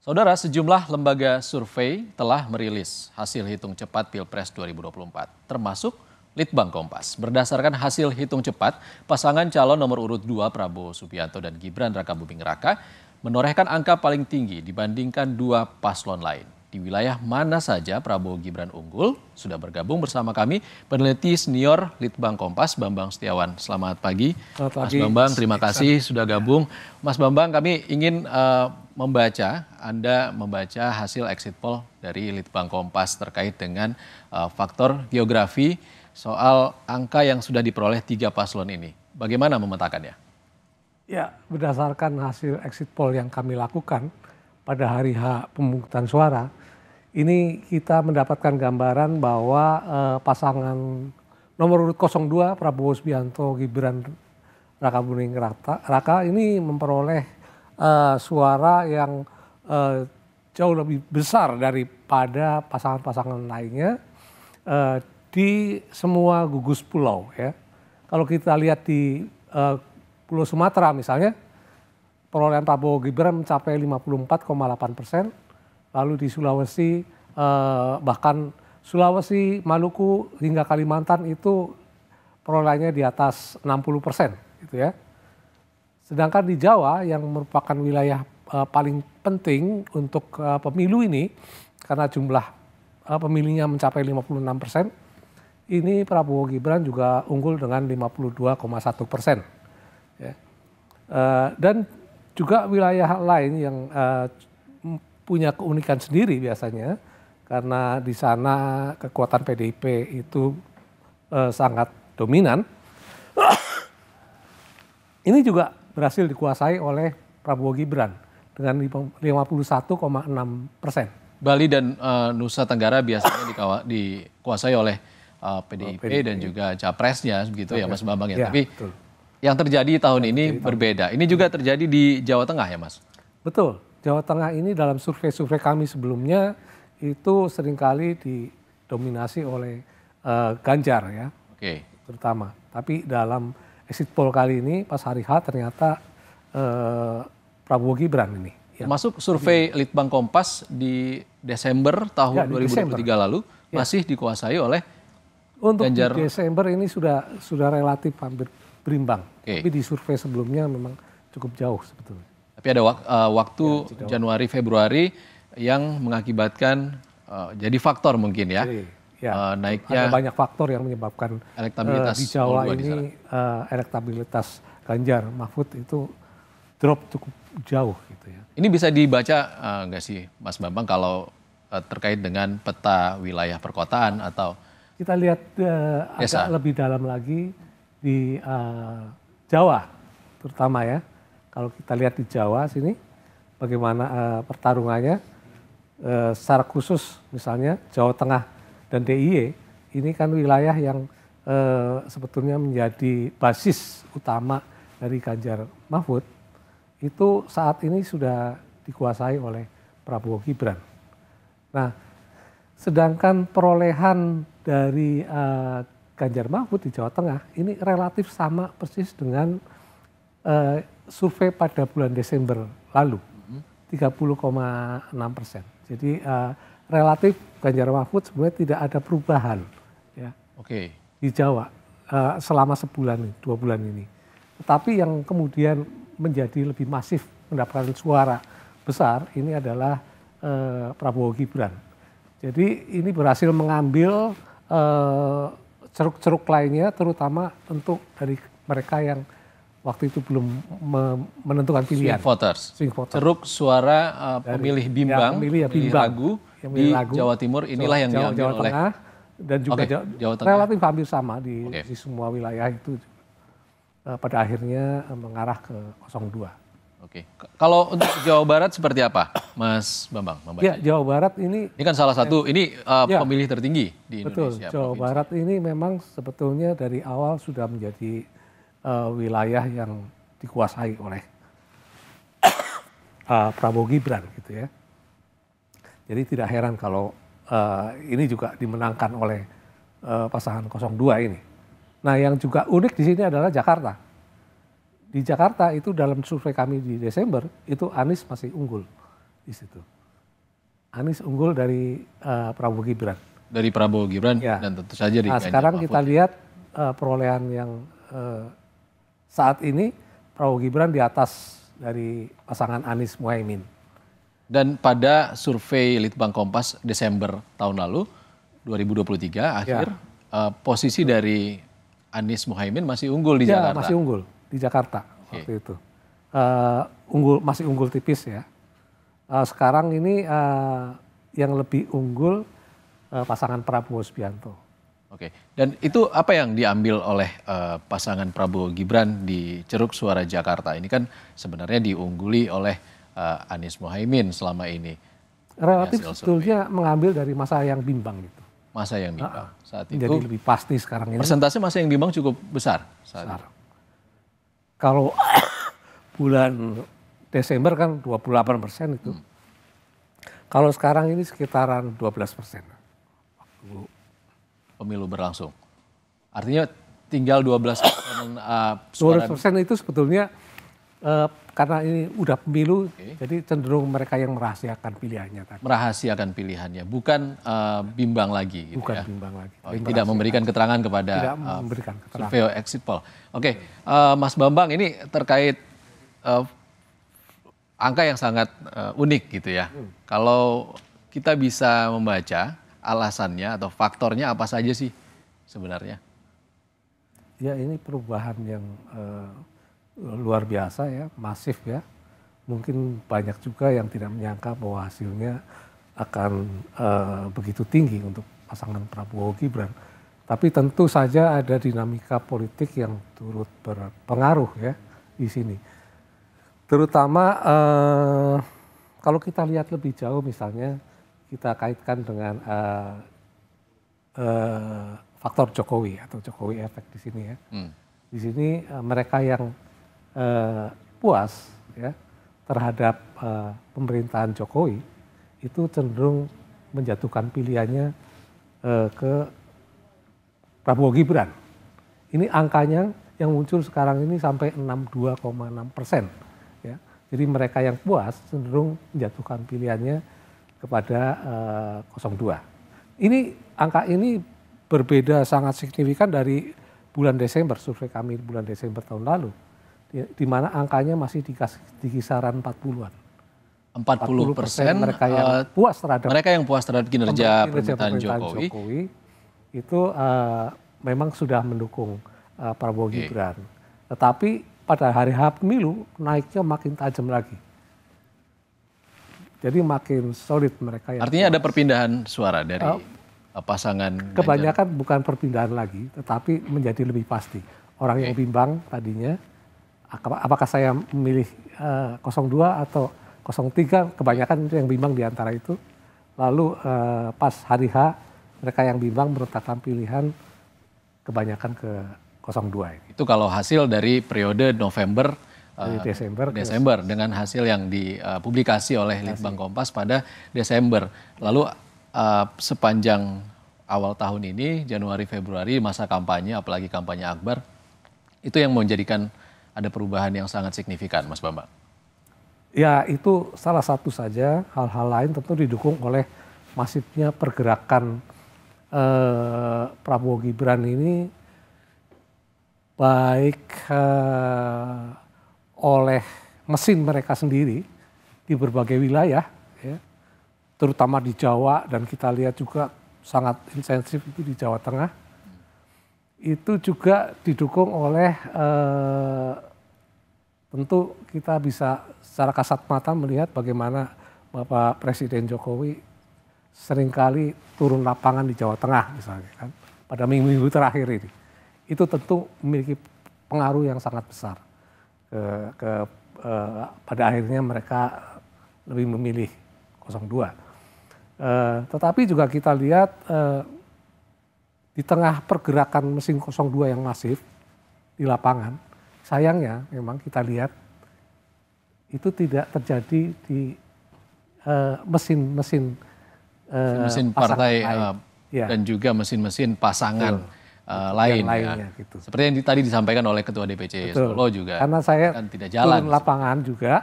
Saudara, sejumlah lembaga survei telah merilis hasil hitung cepat Pilpres 2024, termasuk Litbang Kompas. Berdasarkan hasil hitung cepat, pasangan calon nomor urut 2 Prabowo Subianto dan Gibran Rakabuming Raka menorehkan angka paling tinggi dibandingkan dua paslon lain. Di wilayah mana saja Prabowo Gibran unggul? Sudah bergabung bersama kami peneliti senior Litbang Kompas, Bambang Setiawan. Selamat pagi, Mas Bambang. Terima kasih sudah gabung. Mas Bambang, kami ingin Anda membaca hasil exit poll dari Litbang Kompas terkait dengan faktor geografi soal angka yang sudah diperoleh tiga paslon ini. Bagaimana memetakannya? Ya, berdasarkan hasil exit poll yang kami lakukan pada hari H pemungutan suara, ini kita mendapatkan gambaran bahwa pasangan nomor urut 02 Prabowo Subianto Gibran Rakabuming Raka ini memperoleh suara yang jauh lebih besar daripada pasangan-pasangan lainnya di semua gugus pulau ya. Kalau kita lihat di Pulau Sumatera misalnya, perolehan Prabowo Gibran mencapai 54,8%, lalu di Sulawesi bahkan Sulawesi, Maluku hingga Kalimantan itu perolehannya di atas 60% gitu ya. Sedangkan di Jawa yang merupakan wilayah paling penting untuk pemilu ini karena jumlah pemilihnya mencapai 56%, ini Prabowo Gibran juga unggul dengan 52,1%. Ya. Dan juga wilayah lain yang punya keunikan sendiri biasanya karena di sana kekuatan PDIP itu sangat dominan. Ini juga berhasil dikuasai oleh Prabowo Gibran dengan 51,6%. Bali dan Nusa Tenggara biasanya dikuasai oleh PDIP dan juga capresnya begitu ya Mas Bambang ya. Tapi betul. Yang terjadi tahun ini berbeda. Ini juga terjadi di Jawa Tengah ya Mas? Betul. Jawa Tengah ini dalam survei-survei kami sebelumnya itu seringkali didominasi oleh Ganjar ya. Oke. Terutama. Tapi dalam exit poll kali ini pas hari H ternyata Prabowo Gibran ini. Ya. Masuk survei Litbang Kompas di Desember tahun 2023 lalu masih dikuasai oleh untuk Ganjar. Di Desember ini sudah relatif hampir berimbang. Tapi di survei sebelumnya memang cukup jauh sebetulnya. Tapi ada waktu Januari Februari yang mengakibatkan jadi faktor mungkin ya. Naiknya. Ada banyak faktor yang menyebabkan elektabilitas di Jawa ini elektabilitas Ganjar Mahfud itu drop cukup jauh gitu ya. Ini bisa dibaca nggak sih Mas Bambang kalau terkait dengan peta wilayah perkotaan atau? Kita lihat agak lebih dalam lagi di Jawa terutama ya. Kalau kita lihat di Jawa sini bagaimana pertarungannya secara khusus misalnya Jawa Tengah dan DIY ini kan wilayah yang sebetulnya menjadi basis utama dari Ganjar Mahfud itu saat ini sudah dikuasai oleh Prabowo Gibran. Nah, sedangkan perolehan dari Ganjar Mahfud di Jawa Tengah ini relatif sama persis dengan survei pada bulan Desember lalu, 30,6%. Jadi relatif Ganjar Mahfud sebenarnya tidak ada perubahan ya. Di Jawa selama sebulan, 2 bulan ini. Tetapi yang kemudian menjadi lebih masif mendapatkan suara besar ini adalah Prabowo Gibran. Jadi ini berhasil mengambil ceruk-ceruk lainnya terutama untuk dari mereka yang waktu itu belum menentukan pilihan. Swing voters. Ceruk suara pemilih bimbang, pemilih ragu di Jawa Timur inilah yang diambil Jawa oleh Tengah dan juga Jawa Tengah. Relatif hampir sama di semua wilayah itu pada akhirnya mengarah ke 02. Oke. Kalau untuk Jawa Barat seperti apa, Mas Bambang? Ya, Jawa Barat ini kan salah satu pemilih tertinggi di Indonesia. Betul. Jawa Barat ini memang sebetulnya dari awal sudah menjadi wilayah yang dikuasai oleh Prabowo Gibran gitu ya. Jadi tidak heran kalau ini juga dimenangkan oleh pasangan 02 ini. Nah, yang juga unik di sini adalah Jakarta. Di Jakarta itu dalam survei kami di Desember itu Anies masih unggul di situ. Anies unggul dari Prabowo Gibran. Dari Prabowo Gibran Ya. dan tentu saja di Nah, Ganjar sekarang Mahfud. kita lihat perolehan yang saat ini Prabowo Gibran di atas dari pasangan Anies Muhaimin. Dan pada survei Litbang Kompas Desember tahun lalu 2023 akhir posisi dari Anies Muhaimin masih unggul di Ya, Jakarta. masih unggul di Jakarta waktu itu. Masih unggul tipis ya. Sekarang ini yang lebih unggul pasangan Prabowo Subianto. Oke, dan itu apa yang diambil oleh pasangan Prabowo Gibran di Ceruk Suara Jakarta? Ini kan sebenarnya diungguli oleh Anies Muhaimin selama ini. Relatif Hasil sebetulnya mengambil dari masa yang bimbang itu. Masa yang bimbang saat itu. Jadi lebih pasti sekarang ini. Persentase masa yang bimbang cukup besar saat itu. Kalau bulan Desember kan 28% itu. Kalau sekarang ini sekitaran 12%. Pemilu berlangsung. Artinya tinggal 12% suara. 12% itu sebetulnya karena ini udah pemilu, jadi cenderung mereka yang merahasiakan pilihannya tadi. Merahasiakan pilihannya, bukan bimbang lagi. Gitu Bukan ya. bimbang lagi. Tidak memberikan keterangan kepada Tidak memberikan keterangan. survei exit poll. Oke, Mas Bambang ini terkait angka yang sangat unik gitu ya. Kalau kita bisa membaca alasannya atau faktornya apa saja sih sebenarnya? Ya ini perubahan yang luar biasa ya, masif ya. Mungkin banyak juga yang tidak menyangka bahwa hasilnya akan begitu tinggi untuk pasangan Prabowo Gibran. Tapi tentu saja ada dinamika politik yang turut berpengaruh ya di sini. Terutama kalau kita lihat lebih jauh misalnya kita kaitkan dengan faktor Jokowi atau Jokowi efek di sini ya. Di sini mereka yang puas ya terhadap pemerintahan Jokowi itu cenderung menjatuhkan pilihannya ke Prabowo Gibran. Ini angkanya yang muncul sekarang ini sampai 62,6%. Ya. Jadi mereka yang puas cenderung menjatuhkan pilihannya kepada 02. Ini angka ini berbeda sangat signifikan dari bulan Desember, survei kami bulan Desember tahun lalu, di mana angkanya masih di kisaran 40-an. 40% mereka yang puas terhadap kinerja pemerintahan Jokowi itu memang sudah mendukung Prabowo Gibran. Tetapi pada hari H pemilu naiknya makin tajam lagi. Jadi makin solid mereka yang artinya puas. Ada perpindahan suara dari pasangan kebanyakan Ganjar. Bukan perpindahan lagi, tetapi menjadi lebih pasti. Orang yang bimbang tadinya, apakah saya memilih 02 atau 03, kebanyakan itu yang bimbang di antara itu. Lalu pas hari H, mereka yang bimbang menetapkan pilihan kebanyakan ke 02. Itu kalau hasil dari periode November Desember dengan hasil yang dipublikasi oleh Litbang Kompas pada Desember. Lalu sepanjang awal tahun ini, Januari Februari masa kampanye, apalagi kampanye akbar, itu yang menjadikan ada perubahan yang sangat signifikan, Mas Bambang. Ya itu salah satu saja, hal-hal lain tentu didukung oleh masifnya pergerakan Prabowo Gibran ini baik oleh mesin mereka sendiri di berbagai wilayah, ya, terutama di Jawa dan kita lihat juga sangat intensif itu di Jawa Tengah. Itu juga didukung oleh tentu kita bisa secara kasat mata melihat bagaimana Bapak Presiden Jokowi seringkali turun lapangan di Jawa Tengah misalnya kan pada minggu-minggu terakhir ini. Itu tentu memiliki pengaruh yang sangat besar pada akhirnya mereka lebih memilih 02. Tetapi juga kita lihat di tengah pergerakan mesin 02 yang masif di lapangan, sayangnya memang kita lihat itu tidak terjadi di mesin-mesin partai dan juga mesin-mesin pasangan lain ya. Gitu. Seperti yang tadi disampaikan oleh Ketua DPC Solo juga. Karena saya kan tidak jalan turun lapangan juga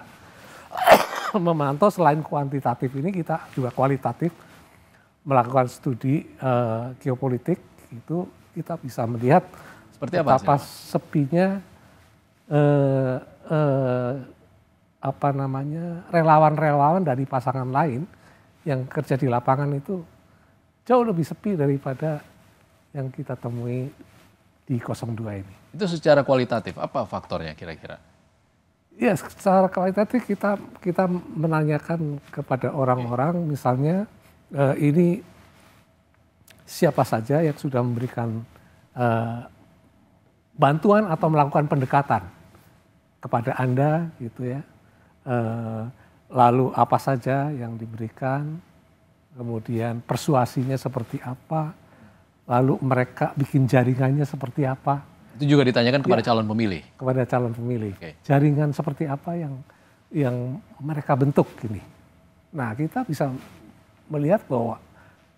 memantau selain kuantitatif ini kita juga kualitatif melakukan studi geopolitik itu kita bisa melihat Seperti betapa apa sepinya relawan-relawan dari pasangan lain yang kerja di lapangan itu jauh lebih sepi daripada yang kita temui di 02 ini. Itu secara kualitatif, apa faktornya kira-kira? Ya, secara kualitatif kita menanyakan kepada orang-orang, misalnya ini siapa saja yang sudah memberikan bantuan atau melakukan pendekatan kepada Anda, gitu ya. Lalu apa saja yang diberikan, kemudian persuasinya seperti apa, lalu mereka bikin jaringannya seperti apa. Itu juga ditanyakan kepada calon pemilih? Kepada calon pemilih. Okay. Jaringan seperti apa yang mereka bentuk ini. Nah, kita bisa melihat bahwa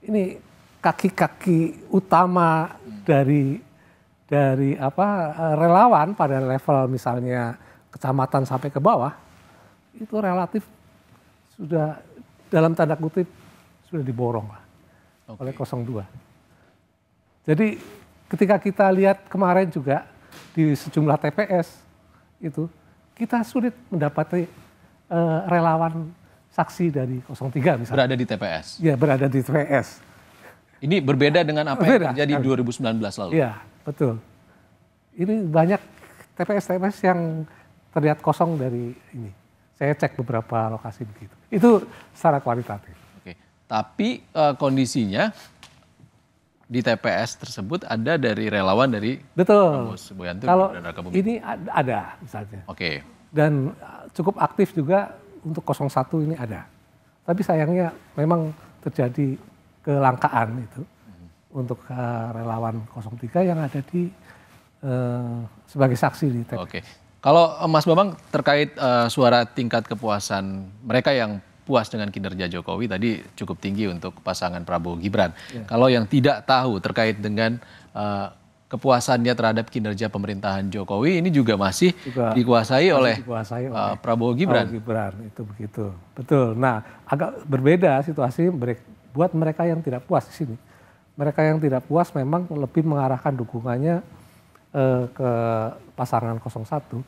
ini kaki-kaki utama dari relawan pada level misalnya kecamatan sampai ke bawah itu relatif sudah dalam tanda kutip sudah diborong lah oleh 02. Jadi ketika kita lihat kemarin juga di sejumlah TPS itu kita sulit mendapati relawan saksi dari 03 misalnya. Berada di TPS? Ya, berada di TPS. Ini berbeda dengan apa yang terjadi 2019 lalu? Iya, betul. Ini banyak TPS-TPS yang terlihat kosong dari ini. Saya cek beberapa lokasi begitu. Itu secara kualitatif. Oke. Tapi kondisinya di TPS tersebut ada dari relawan dari Betul. Prabowo Subianto Kalau dan Raka Buming. ini ada misalnya. Oke. Dan cukup aktif juga untuk 01 ini ada. Tapi sayangnya memang terjadi kelangkaan itu untuk relawan 03 yang ada di sebagai saksi di TPS. Oke. Kalau Mas Bambang terkait suara tingkat kepuasan mereka yang puas dengan kinerja Jokowi tadi cukup tinggi untuk pasangan Prabowo Gibran. Ya. Kalau yang tidak tahu terkait dengan kepuasannya terhadap kinerja pemerintahan Jokowi ini juga masih dikuasai oleh Prabowo Gibran. Prabowo Gibran itu begitu. Betul. Nah, agak berbeda situasi buat mereka yang tidak puas di sini. Mereka yang tidak puas memang lebih mengarahkan dukungannya ke pasangan 01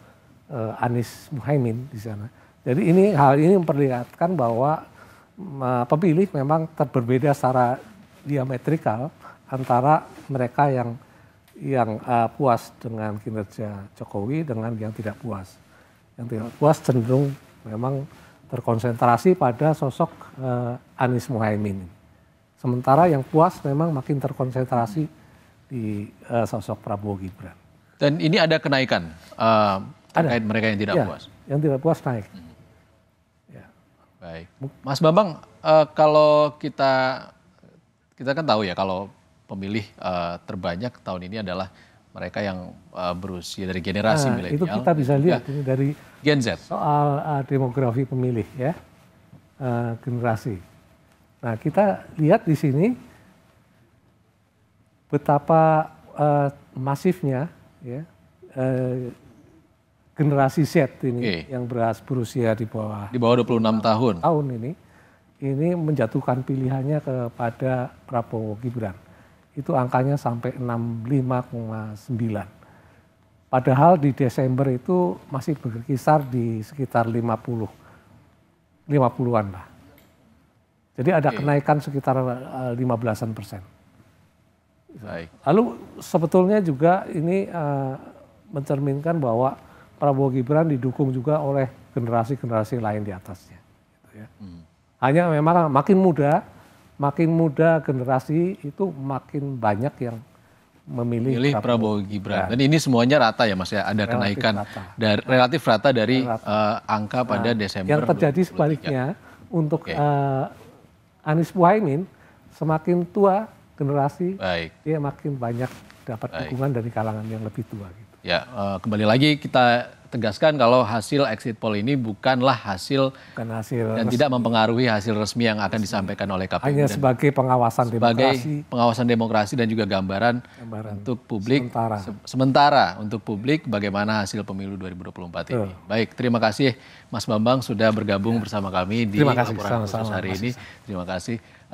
Anies Muhaimin di sana. Jadi hal ini memperlihatkan bahwa pemilih memang berbeda secara diametrikal antara mereka yang puas dengan kinerja Jokowi dengan yang tidak puas. Yang tidak puas cenderung memang terkonsentrasi pada sosok Anies Muhaimin. Sementara yang puas memang makin terkonsentrasi di sosok Prabowo Gibran. Dan ini ada kenaikan terkait mereka yang tidak puas? Yang tidak puas naik. Ya. Baik. Mas Bambang, kalau kita kan tahu ya kalau pemilih terbanyak tahun ini adalah mereka yang berusia dari generasi milenial. Itu kita bisa lihat ini dari Gen Z. Soal demografi pemilih ya, generasi. Nah, kita lihat di sini betapa masifnya ya generasi Z ini yang berusia di bawah 26 tahun. Tahun ini menjatuhkan pilihannya kepada Prabowo Gibran. Itu angkanya sampai 65,9. Padahal di Desember itu masih berkisar di sekitar 50-an lah. Jadi ada kenaikan sekitar 15%. Baik. Lalu sebetulnya juga ini mencerminkan bahwa Prabowo Gibran didukung juga oleh generasi-generasi lain di atasnya. Gitu ya. Hanya memang makin muda generasi itu makin banyak yang memilih Prabowo Gibran. Dan ini semuanya rata ya Mas ya, ada kenaikan relatif rata dari angka pada Desember. Yang terjadi sebaliknya untuk Anies Muhaimin semakin tua generasi, dia makin banyak dapat dukungan dari kalangan yang lebih tua. Gitu. Ya, kembali lagi kita tegaskan kalau hasil exit poll ini bukanlah hasil dan tidak mempengaruhi hasil resmi yang akan disampaikan oleh KPU. Hanya sebagai pengawasan demokrasi dan juga gambaran untuk publik sementara untuk publik bagaimana hasil pemilu 2024 ini. Baik, terima kasih Mas Bambang sudah bergabung bersama kami di laporan khusus hari ini. Terima kasih.